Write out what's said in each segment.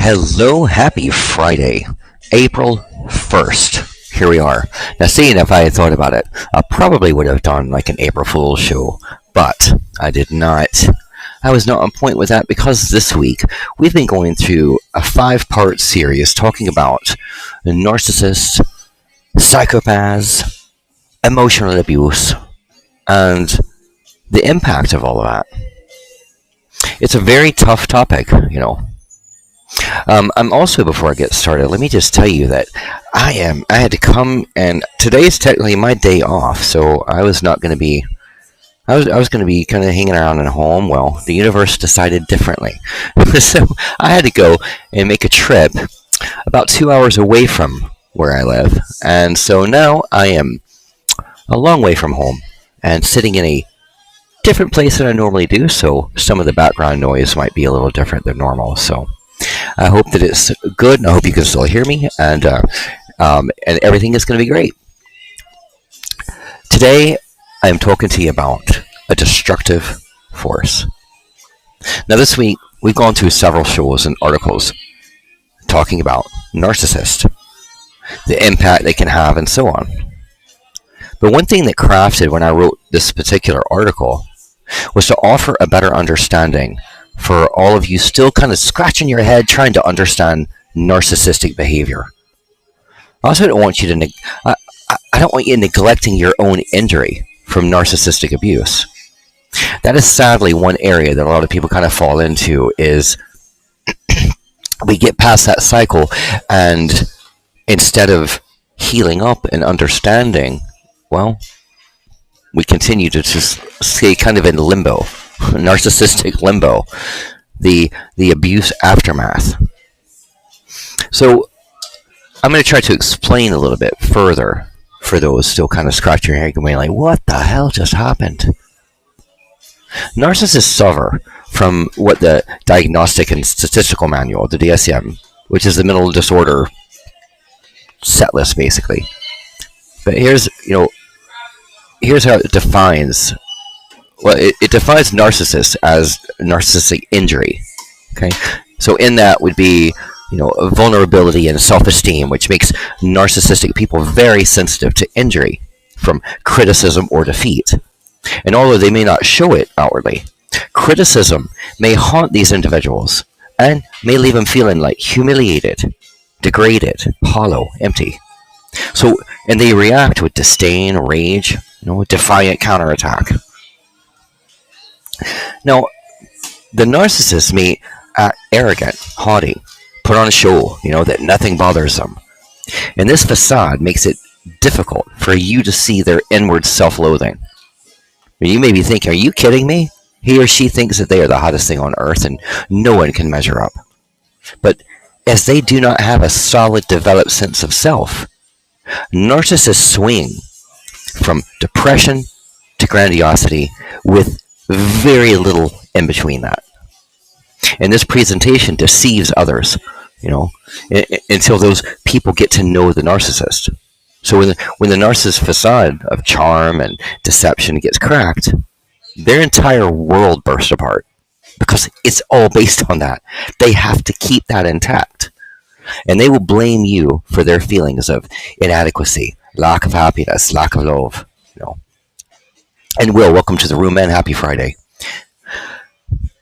Hello, happy Friday, April 1st. Here we are. Now, seeing if I had thought about it, I probably would have done like an April Fool's show, but I did not. I was not on point with that because this week we've been going through a 5-part series talking about narcissists, psychopaths, emotional abuse, and the impact of all of that. It's a very tough topic, you know. I'm also, before I get started, let me just tell you that I had to come, and today is technically my day off, so I was not going to be, I was going to be kind of hanging around at home. Well, the universe decided differently. So I had to go and make a trip about 2 hours away from where I live, and so now I am a long way from home and sitting in a different place than I normally do, so some of the background noise might be a little different than normal, so I hope that it's good, and I hope you can still hear me, and everything is going to be great. Today, I am talking to you about a destructive force. Now, this week, we've gone through several shows and articles talking about narcissists, the impact they can have, and so on. But one thing that crafted when I wrote this particular article was to offer a better understanding for all of you still kind of scratching your head trying to understand narcissistic behavior. I also don't want you to I don't want you neglecting your own injury from narcissistic abuse. That is sadly one area that a lot of people kind of fall into, is we get past that cycle, and instead of healing up and understanding, well, we continue to just stay kind of in limbo. Narcissistic limbo, the abuse aftermath. So I'm going to try to explain a little bit further for those still kind of scratching your head going like, what the hell just happened? Narcissists suffer from what the Diagnostic and Statistical Manual, the DSM, which is the mental disorder set list basically. But here's how it defines. Well, it defines narcissist as narcissistic injury. Okay, so in that would be, a vulnerability and self-esteem, which makes narcissistic people very sensitive to injury from criticism or defeat. And although they may not show it outwardly, criticism may haunt these individuals and may leave them feeling like humiliated, degraded, hollow, empty. So, and they react with disdain, rage, defiant counterattack. Now, the narcissist may act arrogant, haughty, put on a show, that nothing bothers them. And this facade makes it difficult for you to see their inward self-loathing. You may be thinking, are you kidding me? He or she thinks that they are the hottest thing on earth and no one can measure up. But as they do not have a solid developed sense of self, narcissists swing from depression to grandiosity with very little in between that. And this presentation deceives others, until those people get to know the narcissist. So when the narcissist facade of charm and deception gets cracked, their entire world bursts apart because it's all based on that. They have to keep that intact. And they will blame you for their feelings of inadequacy, lack of happiness, lack of love. You know. And Will, welcome to the room, man. Happy Friday.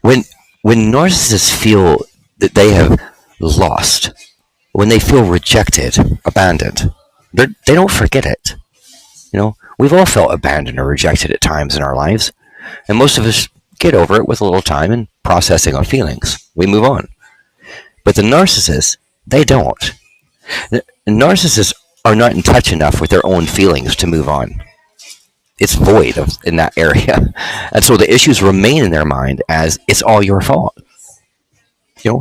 When when narcissists feel that they have lost, when they feel rejected, abandoned, they don't forget it. We've all felt abandoned or rejected at times in our lives, and most of us get over it with a little time and processing our feelings. We move on. But the narcissists, they don't. The narcissists are not in touch enough with their own feelings to move on. It's void in that area. And so the issues remain in their mind as it's all your fault.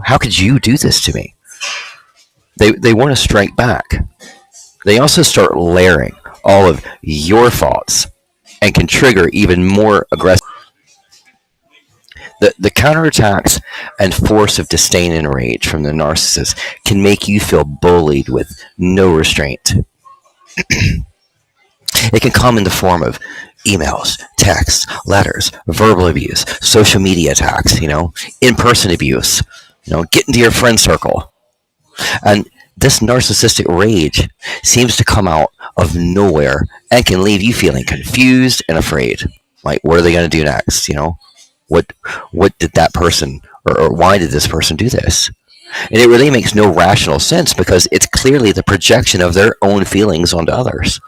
How could you do this to me? They want to strike back. They also start layering all of your faults and can trigger even more aggressive. The counterattacks and force of disdain and rage from the narcissist can make you feel bullied with no restraint. It can come in the form of emails, texts, letters, verbal abuse, social media attacks, in-person abuse, get into your friend circle. And this narcissistic rage seems to come out of nowhere and can leave you feeling confused and afraid. Like, what are they going to do next? What did that person, or why did this person do this? And it really makes no rational sense because it's clearly the projection of their own feelings onto others.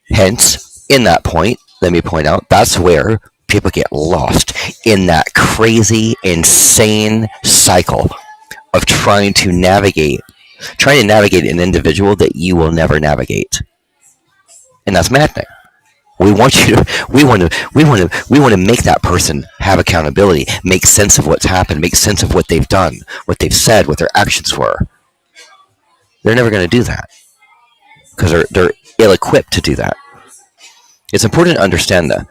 Hence, in that point, let me point out, that's where people get lost in that crazy, insane cycle of trying to navigate an individual that you will never navigate. And that's maddening. We want to make that person have accountability, make sense of what's happened, make sense of what they've done, what they've said, what their actions were. They're never going to do that because they're ill-equipped to do that. It's important to understand that.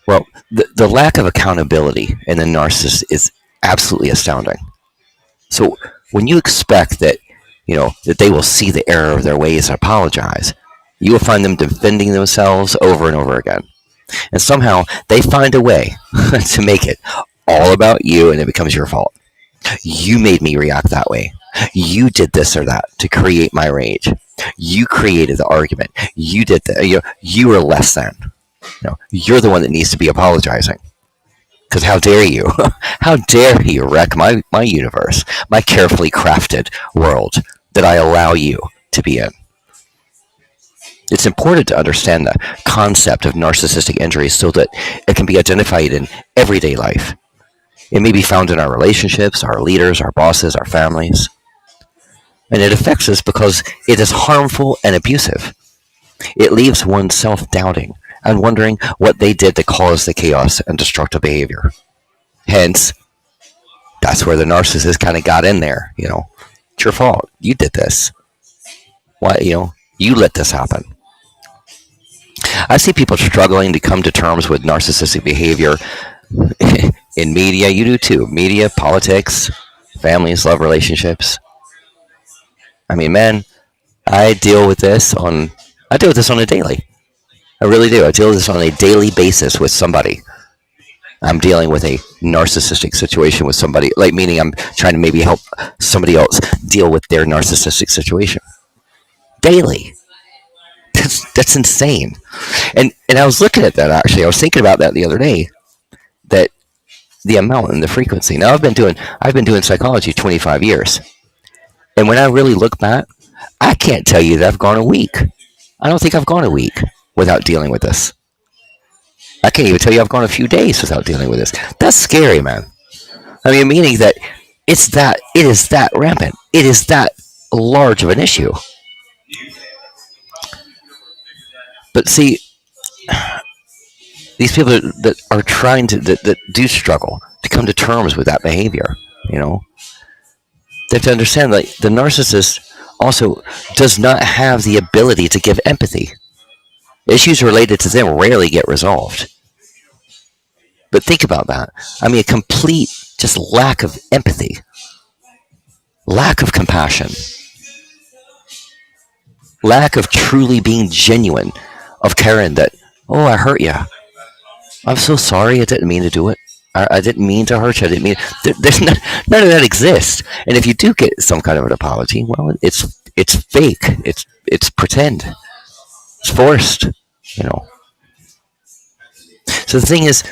Well, the lack of accountability in the narcissist is absolutely astounding. So when you expect that, that they will see the error of their ways and apologize, you will find them defending themselves over and over again. And somehow they find a way to make it all about you and it becomes your fault. You made me react that way. You did this or that to create my rage. You created the argument. You did that. You were less than. You're the one that needs to be apologizing. Because how dare you? How dare you wreck my universe, my carefully crafted world that I allow you to be in? It's important to understand the concept of narcissistic injury so that it can be identified in everyday life. It may be found in our relationships, our leaders, our bosses, our families. And it affects us because it is harmful and abusive. It leaves one self-doubting and wondering what they did to cause the chaos and destructive behavior. Hence, that's where the narcissist kind of got in there. It's your fault. You did this. Why? You let this happen. I see people struggling to come to terms with narcissistic behavior in media. You do too. Media, politics, families, love relationships. I mean, man, I deal with this on a daily. I really do. I deal with this on a daily basis with somebody. I'm dealing with a narcissistic situation with somebody, meaning I'm trying to maybe help somebody else deal with their narcissistic situation. Daily. That's insane. And I was looking at that actually. I was thinking about that the other day. That the amount and the frequency. Now I've been doing psychology 25 years. And when I really look back, I can't tell you that I've gone a week. I don't think I've gone a week without dealing with this. I can't even tell you I've gone a few days without dealing with this. That's scary, man. I mean, meaning that it is that rampant. It is that large of an issue. But see, these people that are trying to, that do struggle to come to terms with that behavior, they have to understand that the narcissist also does not have the ability to give empathy. Issues related to them rarely get resolved. But think about that. I mean, a complete just lack of empathy, lack of compassion, lack of truly being genuine, of caring that, oh, I hurt you. I'm so sorry, I didn't mean to do it. I didn't mean to hurt you. I didn't mean. There's none of that exists. And if you do get some kind of an apology, well, it's fake. It's pretend. It's forced. You know. So the thing is,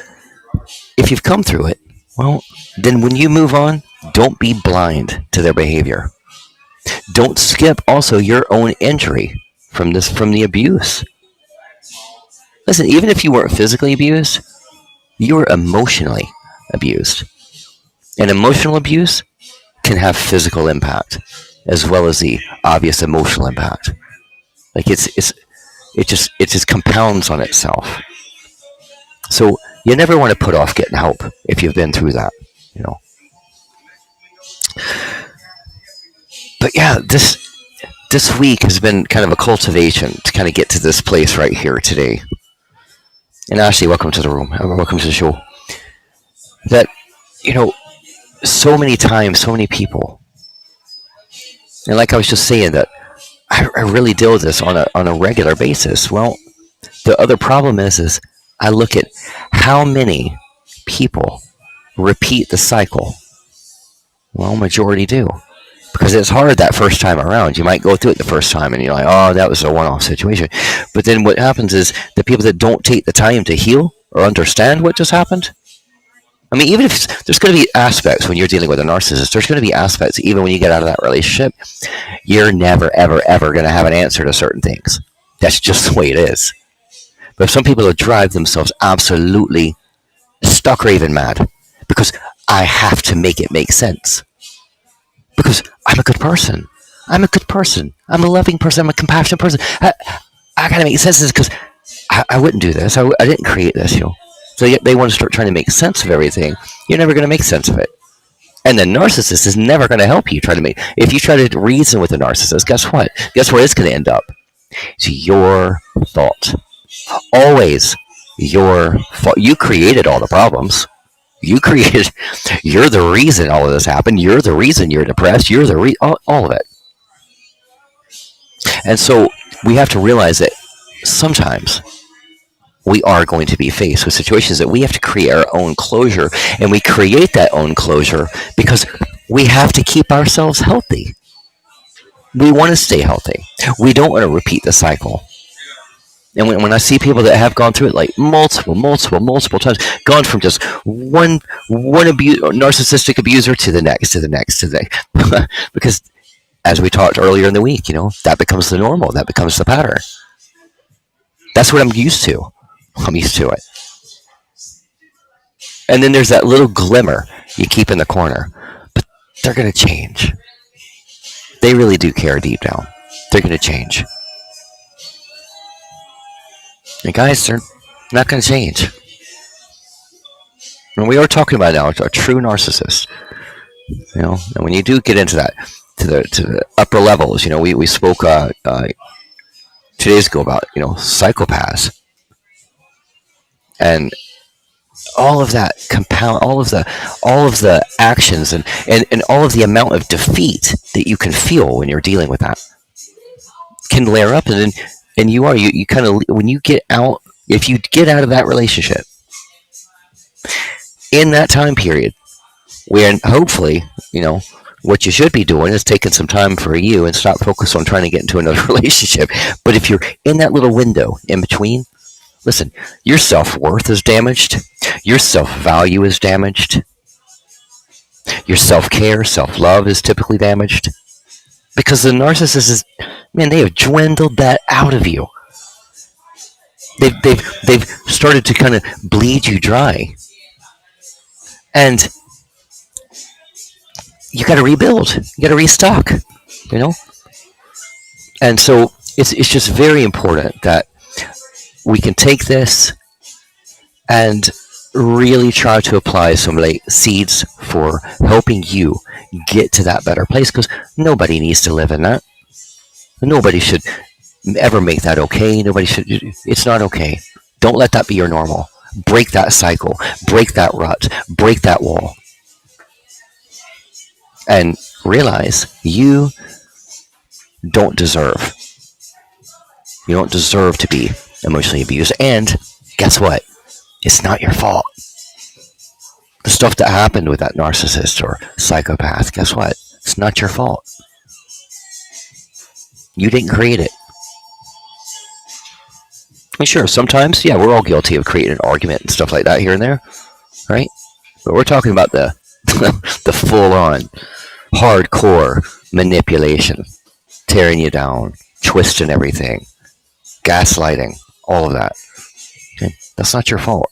if you've come through it, well, then when you move on, don't be blind to their behavior. Don't skip also your own injury from the abuse. Listen, even if you weren't physically abused, you were emotionally abused. And emotional abuse can have physical impact as well as the obvious emotional impact. Like it just compounds on itself. So you never want to put off getting help if you've been through that, you know. But yeah, this week has been kind of a cultivation to kind of get to this place right here today. And Ashley, welcome to the room. Welcome to the show. That, you know, so many times, so many people, and like I was just saying, that I really deal with this on a regular basis. Well, the other problem is I look at how many people repeat the cycle. Well, majority do. Because it's hard that first time around. You might go through it the first time and you're like, oh, that was a one-off situation. But then what happens is the people that don't take the time to heal or understand what just happened. I mean, even if there's going to be aspects when you're dealing with a narcissist, there's going to be aspects even when you get out of that relationship, you're never, ever, ever going to have an answer to certain things. That's just the way it is. But some people will drive themselves absolutely stuck raving mad because I have to make it make sense. Because I'm a good person. I'm a good person. I'm a loving person. I'm a compassionate person. I gotta make sense of this because I wouldn't do this. I didn't create this, you know. So they want to start trying to make sense of everything. You're never going to make sense of it. And the narcissist is never going to help you try to make. If you try to reason with a narcissist, guess what? Guess where it's going to end up? It's your fault. Always your fault. You created all the problems. You're the reason all of this happened. You're the reason you're depressed. You're the all of it. And so we have to realize that sometimes we are going to be faced with situations that we have to create our own closure. And we create that own closure because we have to keep ourselves healthy. We want to stay healthy. We don't want to repeat the cycle. And when I see people that have gone through it like multiple times, gone from just one narcissistic abuser to the next, because as we talked earlier in the week, you know, that becomes the normal, that becomes the pattern. That's what I'm used to. I'm used to it. And then there's that little glimmer you keep in the corner, but they're going to change. They really do care deep down. They're going to change. And guys, they're not going to change. And we are talking about now a true narcissist. You know, and when you do get into that, to the upper levels, you know, we spoke 2 days ago about, you know, psychopaths, and all of that compound, all of the actions, and all of the amount of defeat that you can feel when you're dealing with that can layer up, and then. And you kind of, when you get out, if you get out of that relationship in that time period, where hopefully, you know, what you should be doing is taking some time for you and stop focus on trying to get into another relationship. But if you're in that little window in between, listen, your self-worth is damaged. Your self-value is damaged. Your self-care, self-love is typically damaged. Because the narcissist is, man, they have dwindled that out of you. They've started to kind of bleed you dry. And you got to rebuild. You got to restock, you know? And so it's just very important that we can take this and really try to apply some like seeds for helping you get to that better place, because nobody needs to live in that. Nobody should ever make that okay. Nobody should. It's not okay. Don't let that be your normal. Break that cycle. Break that rut. Break that wall. And realize you don't deserve. You don't deserve to be emotionally abused. And guess what? It's not your fault. The stuff that happened with that narcissist or psychopath, guess what? It's not your fault. You didn't create it. I mean, sure, sometimes, yeah, we're all guilty of creating an argument and stuff like that here and there, right? But we're talking about the the full-on, hardcore manipulation, tearing you down, twisting everything, gaslighting, all of that. Okay? That's not your fault.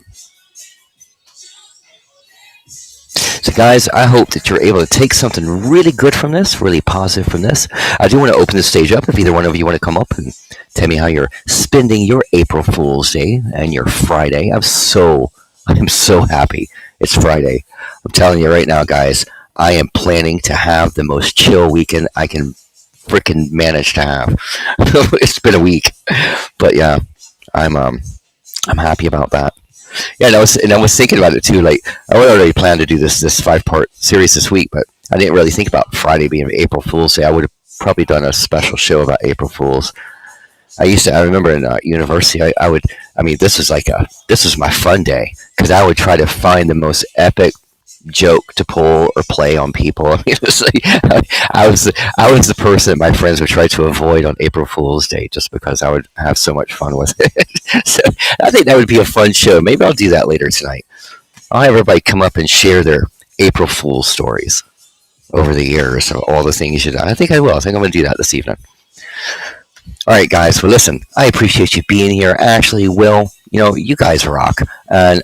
So, guys, I hope that you're able to take something really good from this, really positive from this. I do want to open the stage up if either one of you want to come up and tell me how you're spending your April Fool's Day and your Friday. I'm so happy it's Friday. I'm telling you right now, guys, I am planning to have the most chill weekend I can freaking manage to have. It's been a week, but yeah, I'm happy about that. Yeah, and I was thinking about it too. Like, I already planned to do this 5-part series this week, but I didn't really think about Friday being April Fool's Day. I would have probably done a special show about April Fools. I remember in university, I mean, this was my fun day because I would try to find the most epic joke to pull or play on people. I mean, it was like, I was the person that my friends would try to avoid on April Fool's Day just because I would have so much fun with it. So I think that would be a fun show. Maybe I'll do that later tonight. I'll have everybody come up and share their April Fool's stories over the years of all the things you've done. I think I will. I think I'm going to do that this evening. All right, guys. Well, listen, I appreciate you being here. Ashley, Will, you guys rock. And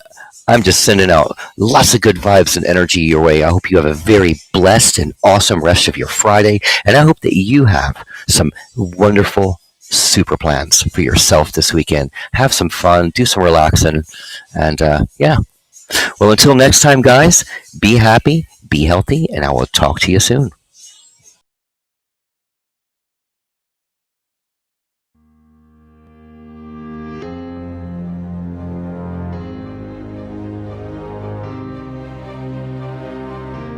I'm just sending out lots of good vibes and energy your way. I hope you have a very blessed and awesome rest of your Friday. And I hope that you have some wonderful, super plans for yourself this weekend. Have some fun, do some relaxing. And yeah. Well, until next time, guys, be happy, be healthy, and I will talk to you soon.